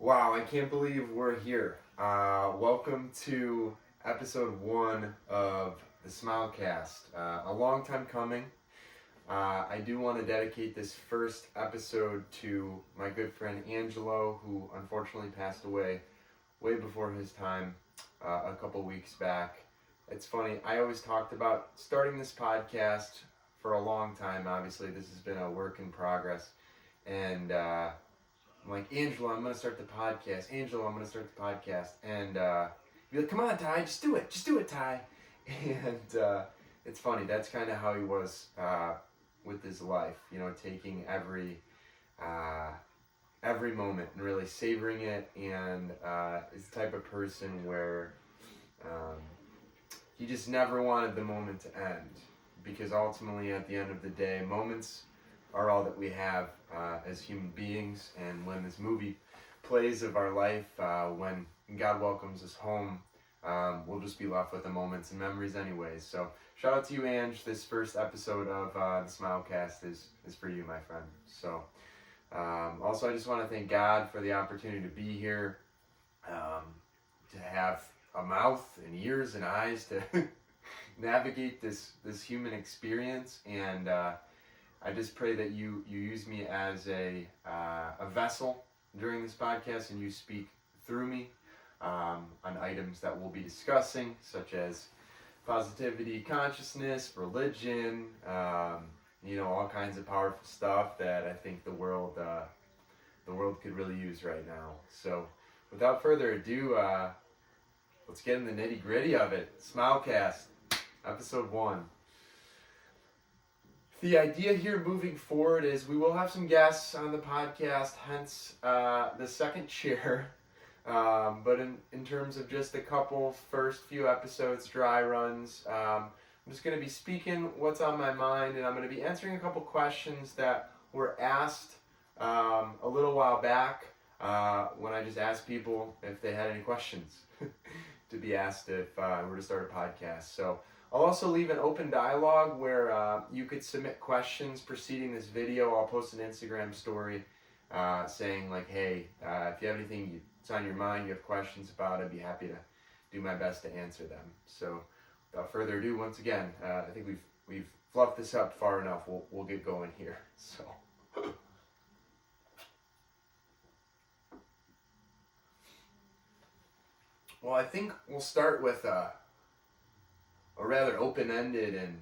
Wow, I can't believe we're here. Welcome to episode 1 of the SmyleCast. A long time coming. I do want to dedicate this first episode to my good friend Angelo, who unfortunately passed away way before his time a couple weeks back. It's funny, I always talked about starting this podcast for a long time. Obviously, this has been a work in progress. And I'm like, Angelo, I'm going to start the podcast. Angelo, I'm going to start the podcast. And you're like, come on, Ty, just do it. Just do it, Ty. And it's funny. That's kind of how he was with his life, you know, taking every moment and really savoring it. And is the type of person where he just never wanted the moment to end. Because ultimately, at the end of the day, moments are all that we have as human beings. And when this movie plays of our life, when God welcomes us home, we'll just be left with the moments and memories anyways. So shout out to you, Ange. This first episode of the SmyleCast is for you, my friend. So also, I just want to thank God for the opportunity to be here, to have a mouth and ears and eyes to navigate this human experience. And I just pray that you use me as a vessel during this podcast, and you speak through me on items that we'll be discussing, such as positivity, consciousness, religion, all kinds of powerful stuff that I think the world could really use right now. So without further ado, let's get in the nitty gritty of it. SmyleCast, episode 1. The idea here moving forward is we will have some guests on the podcast, hence the second chair. But in terms of just a couple first few episodes, dry runs, I'm just going to be speaking what's on my mind, and I'm going to be answering a couple questions that were asked a little while back when I just asked people if they had any questions to be asked if I were to start a podcast. So I'll also leave an open dialogue where you could submit questions preceding this video. I'll post an Instagram story saying like, hey, if you have anything that's on your mind, you have questions about, I'd be happy to do my best to answer them. So without further ado, once again, I think we've fluffed this up far enough. We'll get going here. So. Well, I think we'll start with a rather open-ended and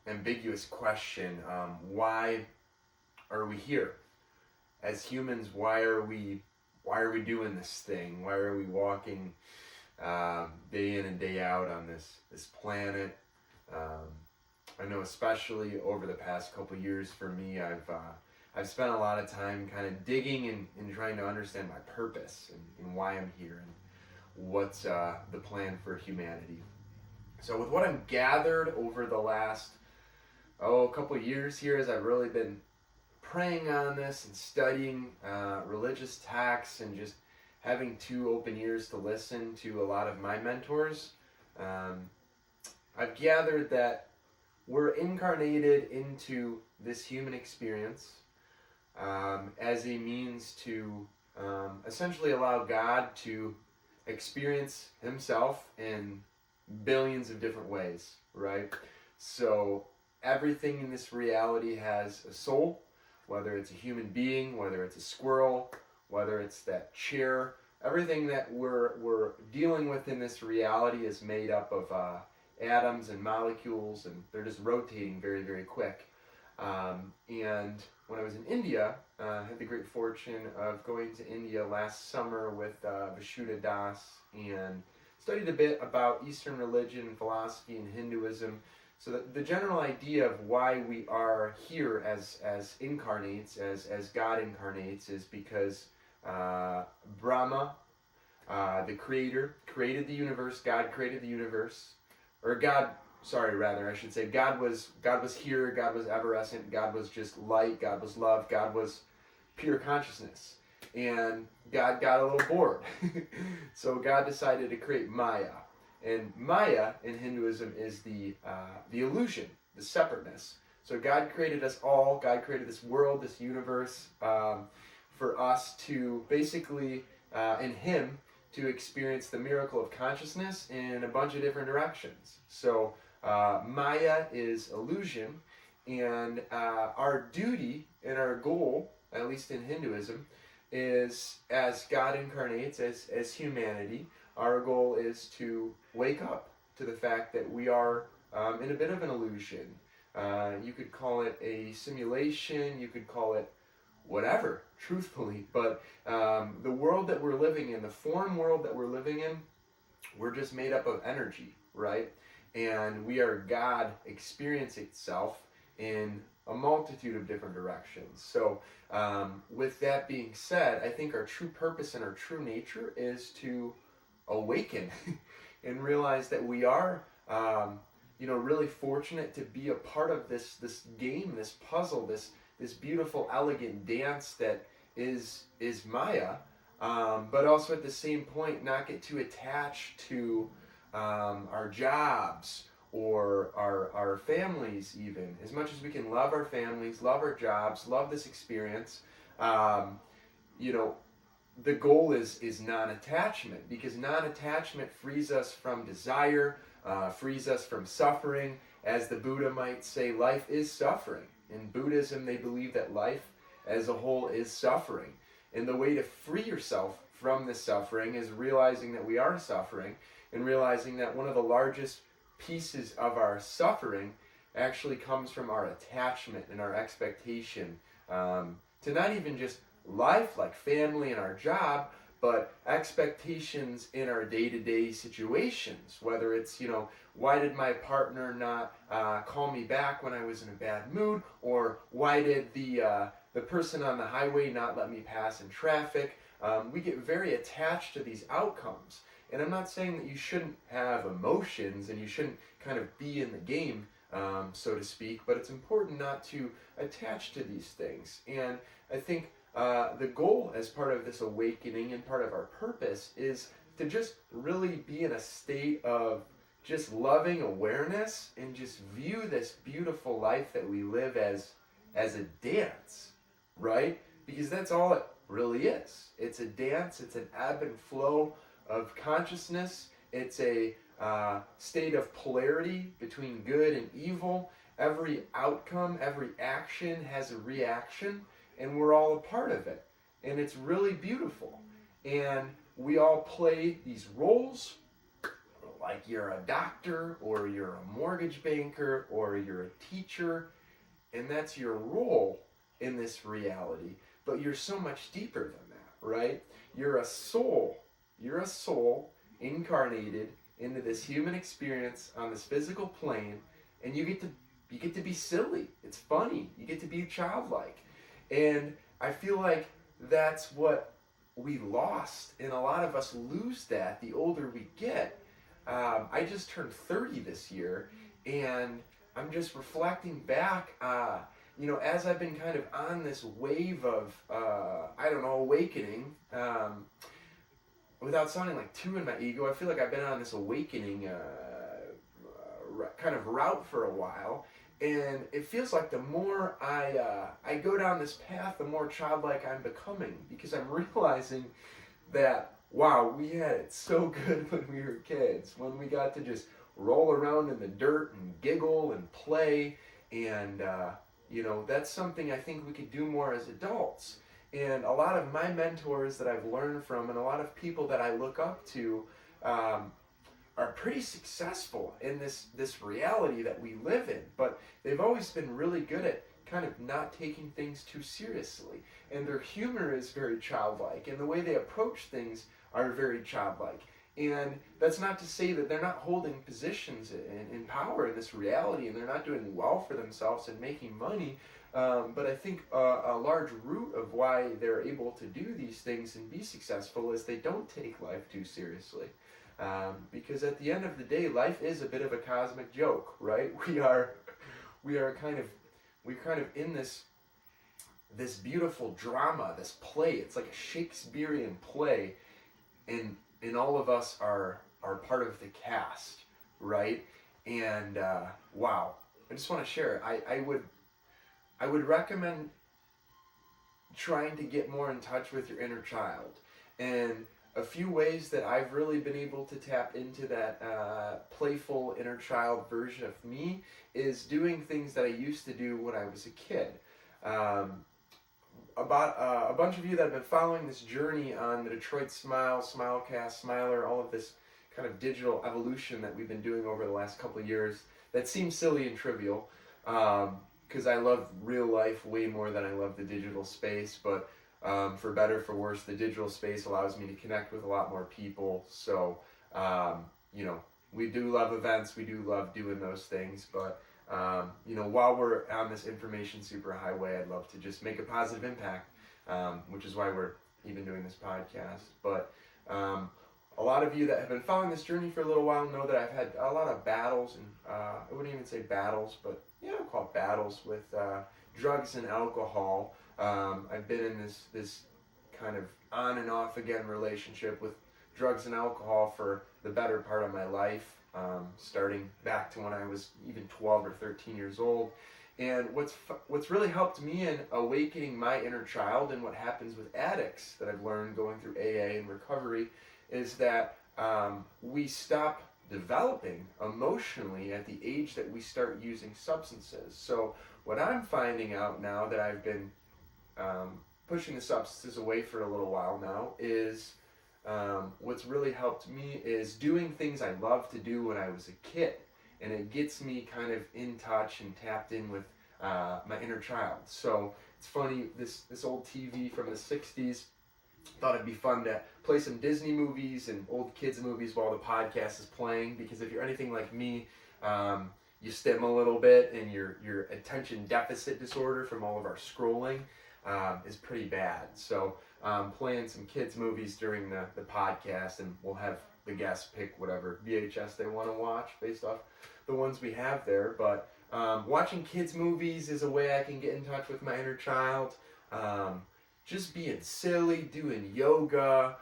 ambiguous question. Why are we here? As humans, why are we doing this thing? Why are we walking day in and day out on this planet? I know especially over the past couple years for me, I've spent a lot of time kind of digging and trying to understand my purpose and why I'm here and what's the plan for humanity. So with what I've gathered over the last couple years here, as I've really been praying on this and studying religious texts and just having 2 open ears to listen to a lot of my mentors, I've gathered that we're incarnated into this human experience as a means to essentially allow God to experience himself in billions of different ways, right? So everything in this reality has a soul, whether it's a human being, whether it's a squirrel, whether it's that chair. Everything that we're dealing with in this reality is made up of atoms and molecules, and they're just rotating very, very quick. And when I was in India, I had the great fortune of going to India last summer with Vishuddha Das and studied a bit about Eastern religion, philosophy, and Hinduism. So the general idea of why we are here as incarnates, as God incarnates, is because Brahma, the creator, created the universe. God created the universe. I should say God was here, God was everescent, God was just light, God was love, God was pure consciousness. And God got a little bored. So God decided to create Maya. And Maya in Hinduism is the illusion, the separateness. So God created us all. God created this world, this universe, for us to basically, in Him, to experience the miracle of consciousness in a bunch of different directions. So Maya is illusion, and our duty and our goal, at least in Hinduism, is as God incarnates, as humanity, our goal is to wake up to the fact that we are in a bit of an illusion. You could call it a simulation, you could call it whatever, truthfully, but the world that we're living in, the form world that we're living in, we're just made up of energy, right? And we are God experience itself in a multitude of different directions. So with that being said, I think our true purpose and our true nature is to awaken and realize that we are really fortunate to be a part of this game, this puzzle, this beautiful, elegant dance that is Maya, but also at the same point not get too attached to our jobs or our families even. As much as we can love our families, love our jobs, love this experience, the goal is non-attachment, because non-attachment frees us from desire, frees us from suffering. As the Buddha might say, life is suffering. In Buddhism, they believe that life as a whole is suffering. And the way to free yourself from this suffering is realizing that we are suffering, and realizing that one of the largest pieces of our suffering actually comes from our attachment and our expectation to not even just life, like family and our job, but expectations in our day-to-day situations. Whether it's, why did my partner not call me back when I was in a bad mood, or why did the person on the highway not let me pass in traffic? We get very attached to these outcomes. And I'm not saying that you shouldn't have emotions and you shouldn't kind of be in the game, so to speak, but it's important not to attach to these things. And I think the goal as part of this awakening and part of our purpose is to just really be in a state of just loving awareness and just view this beautiful life that we live as a dance, right? Because that's all it really is. It's a dance, it's an ebb and flow of consciousness. It's a state of polarity between good and evil. Every outcome, every action has a reaction, and we're all a part of it. And it's really beautiful. And we all play these roles, like you're a doctor, or you're a mortgage banker, or you're a teacher, and that's your role in this reality. But you're so much deeper than that, right? You're a soul. You're a soul incarnated into this human experience on this physical plane, and you get to be silly. It's funny. You get to be childlike. And I feel like that's what we lost, and a lot of us lose that the older we get. I just turned 30 this year, and I'm just reflecting back, as I've been kind of on this wave of, awakening, without sounding like too in my ego. I feel like I've been on this awakening kind of route for a while, and it feels like the more I go down this path, the more childlike I'm becoming, because I'm realizing that, wow, we had it so good when we were kids, when we got to just roll around in the dirt and giggle and play, and that's something I think we could do more as adults. And a lot of my mentors that I've learned from, and a lot of people that I look up to, are pretty successful in this reality that we live in. But they've always been really good at kind of not taking things too seriously. And their humor is very childlike, and the way they approach things are very childlike. And that's not to say that they're not holding positions in power in this reality, and they're not doing well for themselves and making money. But I think a large root of why they're able to do these things and be successful is they don't take life too seriously. Because at the end of the day, life is a bit of a cosmic joke, right? We're kind of in this beautiful drama, this play. It's like a Shakespearean play, and all of us are part of the cast, right? And wow, I just want to share. I would recommend trying to get more in touch with your inner child. And a few ways that I've really been able to tap into that playful inner child version of me is doing things that I used to do when I was a kid. About a bunch of you that have been following this journey on the Detroit Smile, SmyleCast, Smiler, all of this kind of digital evolution that we've been doing over the last couple of years, that seems silly and trivial, because I love real life way more than I love the digital space, but for better, for worse, the digital space allows me to connect with a lot more people. So, we do love events, we do love doing those things, but while we're on this information superhighway, I'd love to just make a positive impact, which is why we're even doing this podcast. But a lot of you that have been following this journey for a little while know that I've had a lot of battles, and I wouldn't even say battles, but I'll call it battles with drugs and alcohol. I've been in this kind of on and off again relationship with drugs and alcohol for the better part of my life. Starting back to when I was even 12 or 13 years old. And what's really helped me in awakening my inner child, and what happens with addicts that I've learned going through AA and recovery, is that we stop developing emotionally at the age that we start using substances. So what I'm finding out now that I've been pushing the substances away for a little while now is what's really helped me is doing things I loved to do when I was a kid, and it gets me kind of in touch and tapped in with my inner child. So it's funny, this old TV from the 60s, thought it'd be fun to play some Disney movies and old kids movies while the podcast is playing, because if you're anything like me, you stim a little bit, and your attention deficit disorder from all of our scrolling is pretty bad. So playing some kids movies during the podcast, and we'll have the guests pick whatever VHS they want to watch based off the ones we have there. But watching kids movies is a way I can get in touch with my inner child. Just being silly, doing yoga,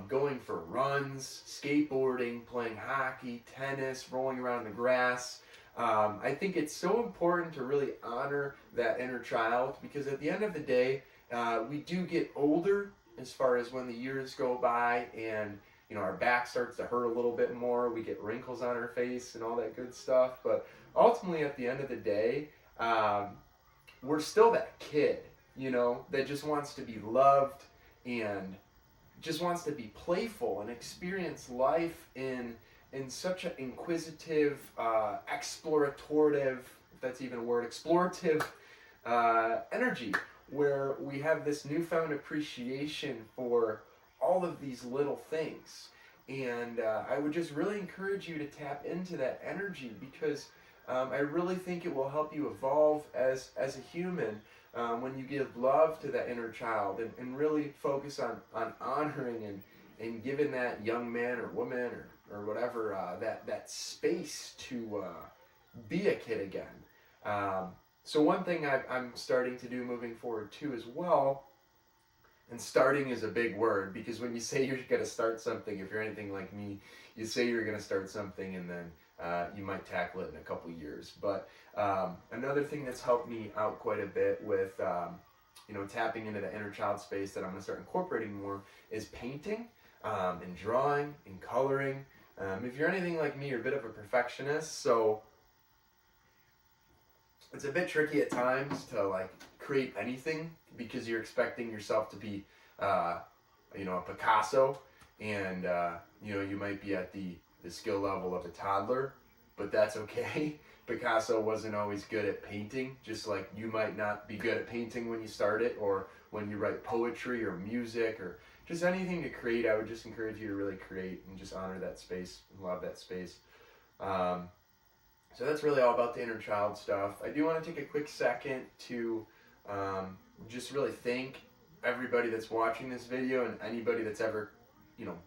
going for runs, skateboarding, playing hockey, tennis, rolling around in the grass. I think it's so important to really honor that inner child, because at the end of the day, we do get older as far as when the years go by, and our back starts to hurt a little bit more, we get wrinkles on our face and all that good stuff. But ultimately, at the end of the day, we're still that kid, that just wants to be loved and just wants to be playful and experience life in such an inquisitive, explorative, if that's even a word, explorative energy, where we have this newfound appreciation for all of these little things. And I would just really encourage you to tap into that energy, because I really think it will help you evolve as a human when you give love to that inner child, and really focus on honoring and giving that young man or woman or whatever that space to be a kid again. So one thing I'm starting to do moving forward too as well, and starting is a big word, because when you say you're going to start something, if you're anything like me, you say you're going to start something, and then you might tackle it in a couple years. But another thing that's helped me out quite a bit with tapping into the inner child space that I'm going to start incorporating more is painting and drawing and coloring. If you're anything like me, you're a bit of a perfectionist, so it's a bit tricky at times to create anything, because you're expecting yourself to be a Picasso, and you might be at the skill level of a toddler, but that's okay. Picasso wasn't always good at painting, just like you might not be good at painting when you start it, or when you write poetry or music or just anything to create. I would just encourage you to really create and just honor that space and love that space. So that's really all about the inner child stuff. I do want to take a quick second to just really thank everybody that's watching this video, and anybody that's ever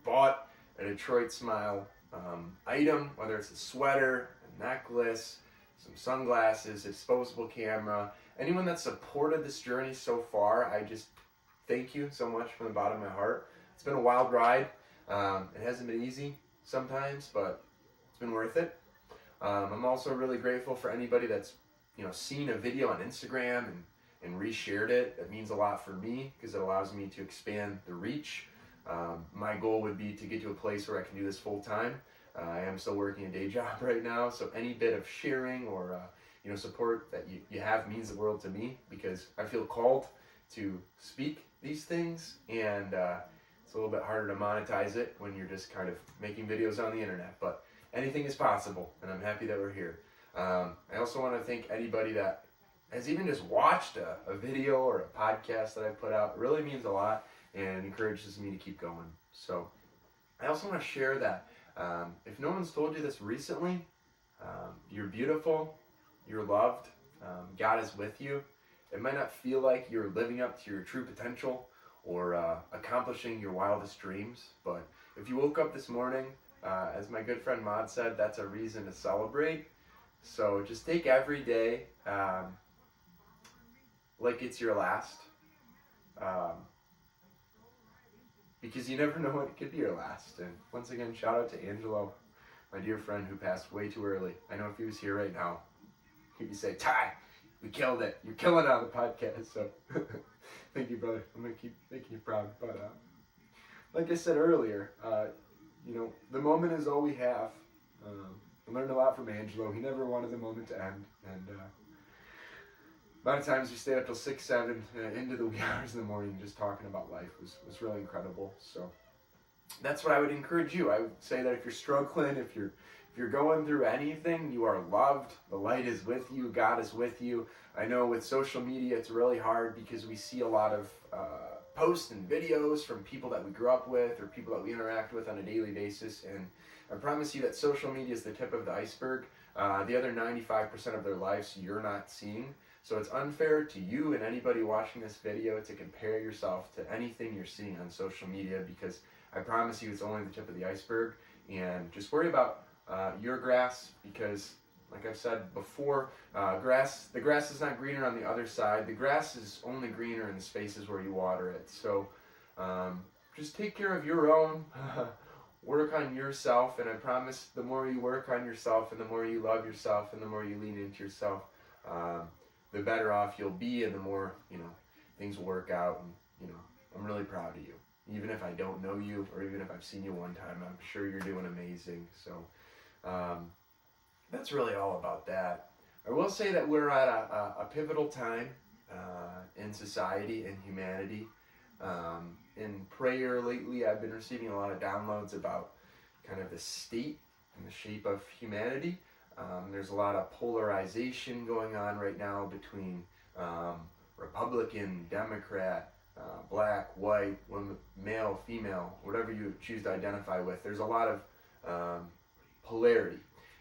bought a Detroit Smile item, whether it's a sweater, a necklace, some sunglasses, a disposable camera. Anyone that's supported this journey so far, I just thank you so much from the bottom of my heart. It's been a wild ride. It hasn't been easy sometimes, but it's been worth it. I'm also really grateful for anybody that's seen a video on Instagram and reshared it. It means a lot for me because it allows me to expand the reach. My goal would be to get to a place where I can do this full time. I am still working a day job right now, so any bit of sharing or support that you have means the world to me, because I feel called to speak these things, and it's a little bit harder to monetize it when you're just kind of making videos on the internet, but anything is possible, and I'm happy that we're here. I also want to thank anybody that has even just watched a video or a podcast that I put out. It really means a lot and encourages me to keep going. So I also want to share that if no one's told you this recently, you're beautiful, you're loved, God is with you. It might not feel like you're living up to your true potential or accomplishing your wildest dreams, but if you woke up this morning, as my good friend Maud said, that's a reason to celebrate. So just take every day like it's your last, because you never know when it could be your last. And once again, shout out to Angelo, my dear friend who passed way too early. I know if he was here right now, he'd be saying, "Ty, we killed it. You're killing it on the podcast." So thank you, brother. I'm going to keep making you proud. But like I said earlier, the moment is all we have. I learned a lot from Angelo. He never wanted the moment to end. And a lot of times we stayed up till 6, 7 into the wee hours in the morning just talking about life. Was really incredible. So that's what I would encourage you. I would say that if you're struggling, if you're going through anything, you are loved. The light is with you. God is with you. I know with social media it's really hard because we see a lot of posts and videos from people that we grew up with or people that we interact with on a daily basis. And I promise you that social media is the tip of the iceberg. The other 95% of their lives you're not seeing. So it's unfair to you and anybody watching this video to compare yourself to anything you're seeing on social media, because I promise you it's only the tip of the iceberg. And just worry about your grass, because like I've said before, the grass is not greener on the other side. The grass is only greener in the spaces where you water it. So just take care of your own, work on yourself, and I promise the more you work on yourself and the more you love yourself and the more you lean into yourself, the better off you'll be, and the more things will work out. And I'm really proud of you. Even if I don't know you, or even if I've seen you one time, I'm sure you're doing amazing. So that's really all about that. I will say that we're at a pivotal time in society and humanity. In prayer lately, I've been receiving a lot of downloads about kind of the state and the shape of humanity. There's a lot of polarization going on right now between Republican, Democrat, black, white, women, male, female, whatever you choose to identify with. There's a lot of polarity.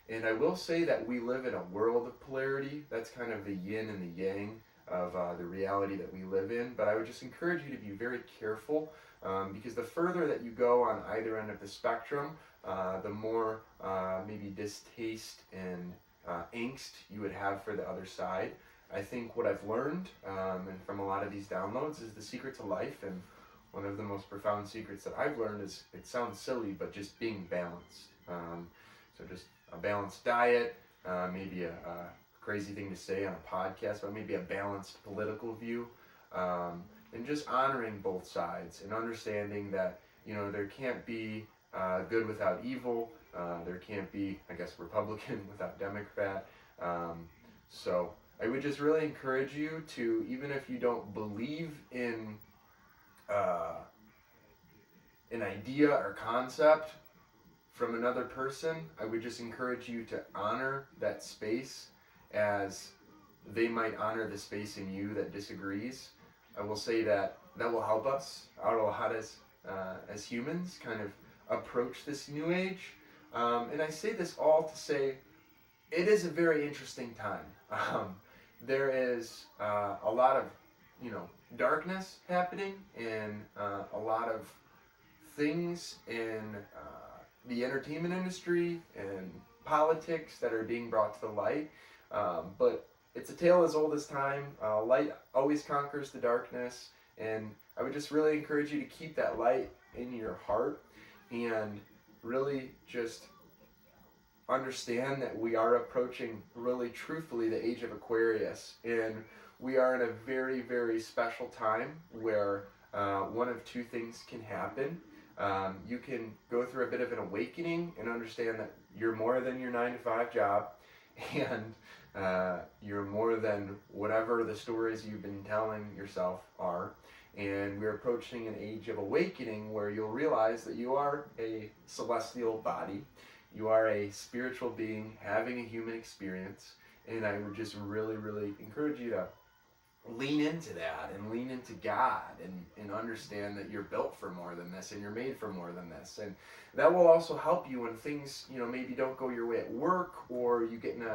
And I will say that we live in a world of polarity. That's kind of the yin and the yang of the reality that we live in. But I would just encourage you to be very careful, because the further that you go on either end of the spectrum, the more maybe distaste and angst you would have for the other side. I think what I've learned, and from a lot of these downloads, is the secret to life. And one of the most profound secrets that I've learned is, it sounds silly, but just being balanced. So just a balanced diet, maybe a crazy thing to say on a podcast, but maybe a balanced political view, and just honoring both sides and understanding that there can't be good without evil. There can't be, I guess, Republican without Democrat. So I would just really encourage you to, even if you don't believe in an idea or concept from another person, I would just encourage you to honor that space as they might honor the space in you that disagrees. I will say that will help us out a lot as humans kind of approach this new age. And I say this all to say it is a very interesting time. There is a lot of darkness happening, and a lot of things in the entertainment industry and politics that are being brought to the light. But it's a tale as old as time. Light always conquers the darkness, and I would just really encourage you to keep that light in your heart and really just understand that we are approaching, really truthfully, the age of Aquarius. And we are in a very, very special time where one of two things can happen. You can go through a bit of an awakening and understand that you're more than your 9-to-5 job, and you're more than whatever the stories you've been telling yourself are. And we're approaching an age of awakening where you'll realize that you are a celestial body. You are a spiritual being having a human experience. And I would just really, really encourage you to lean into that and lean into God and understand that you're built for more than this and you're made for more than this. And that will also help you when things, maybe don't go your way at work, or you get in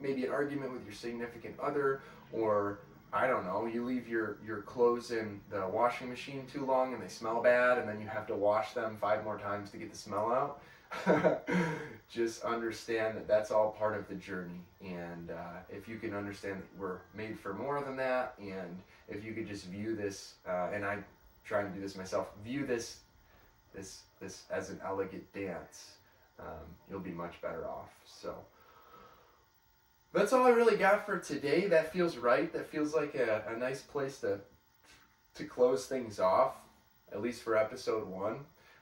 maybe an argument with your significant other, or I don't know, you leave your clothes in the washing machine too long and they smell bad, and then you have to wash them 5 more times to get the smell out. Just understand that that's all part of the journey, and if you can understand that we're made for more than that, and if you could just view this, and I try to do this myself, view this as an elegant dance, you'll be much better off. So that's all I really got for today. That feels right. That feels like a nice place to close things off, at least for episode 1.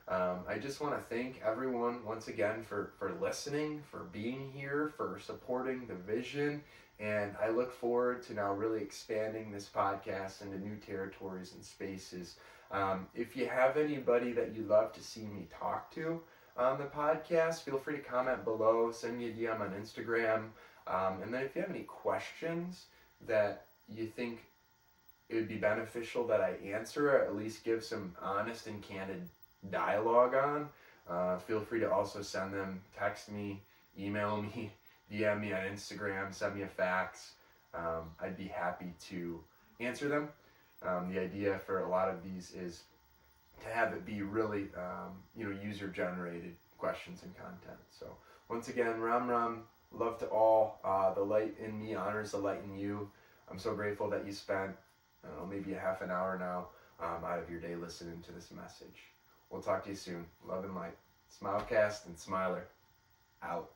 I just want to thank everyone once again for listening, for being here, for supporting the vision, and I look forward to now really expanding this podcast into new territories and spaces. If you have anybody that you'd love to see me talk to on the podcast, feel free to comment below, send me a DM on Instagram, and then if you have any questions that you think it would be beneficial that I answer, or at least give some honest and candid dialogue on, feel free to also send them, text me, email me, DM me on Instagram, send me a fax. I'd be happy to answer them. The idea for a lot of these is to have it be really user generated questions and content. So once again, Ram Ram, love to all. The light in me honors the light in you. I'm so grateful that you spent maybe a half an hour now out of your day listening to this message. We'll talk to you soon. Love and light. SmyleCast and Smiler out.